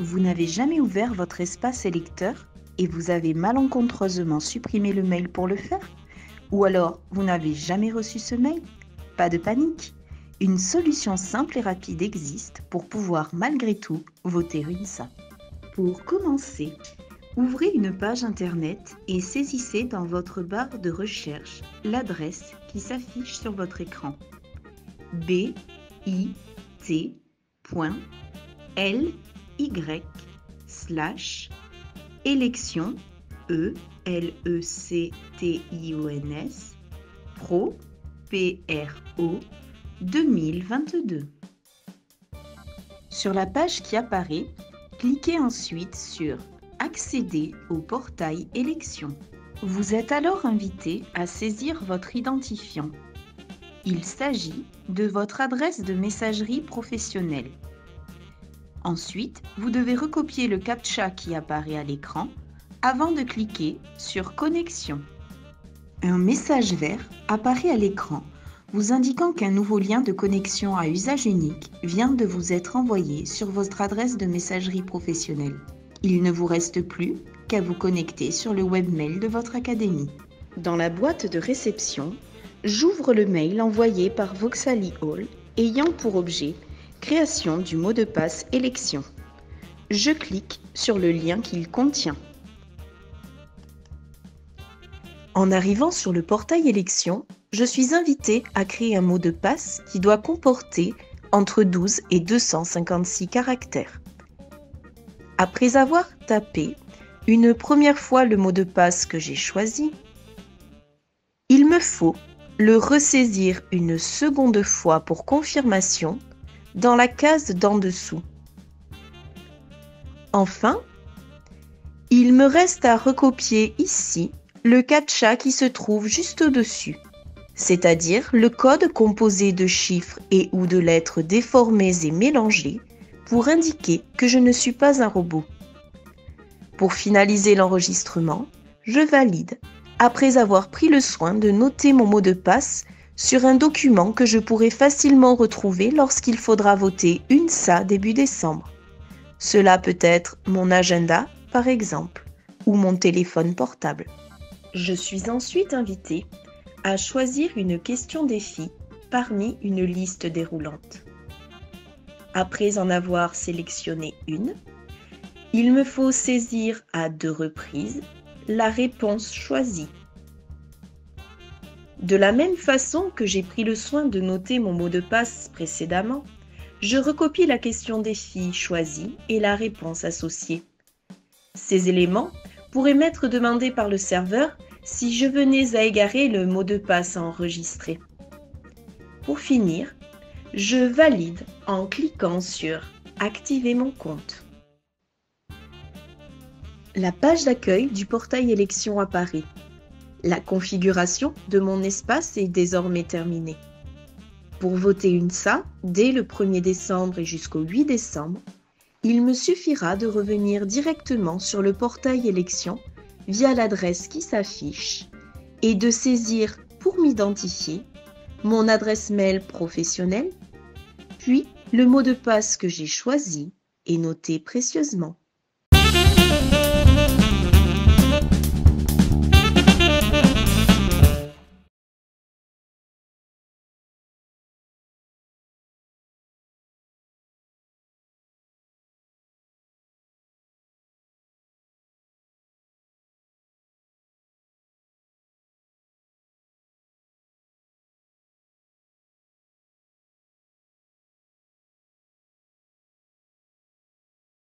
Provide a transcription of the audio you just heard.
Vous n'avez jamais ouvert votre espace électeur et vous avez malencontreusement supprimé le mail pour le faire? Ou alors, vous n'avez jamais reçu ce mail? Pas de panique. Une solution simple et rapide existe pour pouvoir malgré tout voter une SA. Pour commencer, ouvrez une page internet et saisissez dans votre barre de recherche l'adresse qui s'affiche sur votre écran. bit.ly/élection ELECTIONS Pro PRO 2022. Sur la page qui apparaît, cliquez ensuite sur Accéder au portail élections. Vous êtes alors invité à saisir votre identifiant. Il s'agit de votre adresse de messagerie professionnelle. Ensuite, vous devez recopier le CAPTCHA qui apparaît à l'écran avant de cliquer sur Connexion. Un message vert apparaît à l'écran vous indiquant qu'un nouveau lien de connexion à usage unique vient de vous être envoyé sur votre adresse de messagerie professionnelle. Il ne vous reste plus qu'à vous connecter sur le webmail de votre académie. Dans la boîte de réception, j'ouvre le mail envoyé par Voxally Hall ayant pour objet création du mot de passe élection. Je clique sur le lien qu'il contient. En arrivant sur le portail élection, je suis invité à créer un mot de passe qui doit comporter entre 12 et 256 caractères. Après avoir tapé une première fois le mot de passe que j'ai choisi, il me faut le ressaisir une seconde fois pour confirmation dans la case d'en dessous. Enfin, il me reste à recopier ici le CAPTCHA qui se trouve juste au-dessus, c'est-à-dire le code composé de chiffres et ou de lettres déformées et mélangées pour indiquer que je ne suis pas un robot. Pour finaliser l'enregistrement, je valide après avoir pris le soin de noter mon mot de passe sur un document que je pourrai facilement retrouver lorsqu'il faudra voter une SA début décembre. Cela peut être mon agenda, par exemple, ou mon téléphone portable. Je suis ensuite invitée à choisir une question défi parmi une liste déroulante. Après en avoir sélectionné une, il me faut saisir à 2 reprises la réponse choisie. De la même façon que j'ai pris le soin de noter mon mot de passe précédemment, je recopie la question défi choisie et la réponse associée. Ces éléments pourraient m'être demandés par le serveur si je venais à égarer le mot de passe à enregistrer. Pour finir, je valide en cliquant sur « Activer mon compte ». La page d'accueil du portail élection apparaît. La configuration de mon espace est désormais terminée. Pour voter une SA dès le 1er décembre et jusqu'au 8 décembre, il me suffira de revenir directement sur le portail élection via l'adresse qui s'affiche et de saisir pour m'identifier mon adresse mail professionnelle, puis le mot de passe que j'ai choisi et noté précieusement.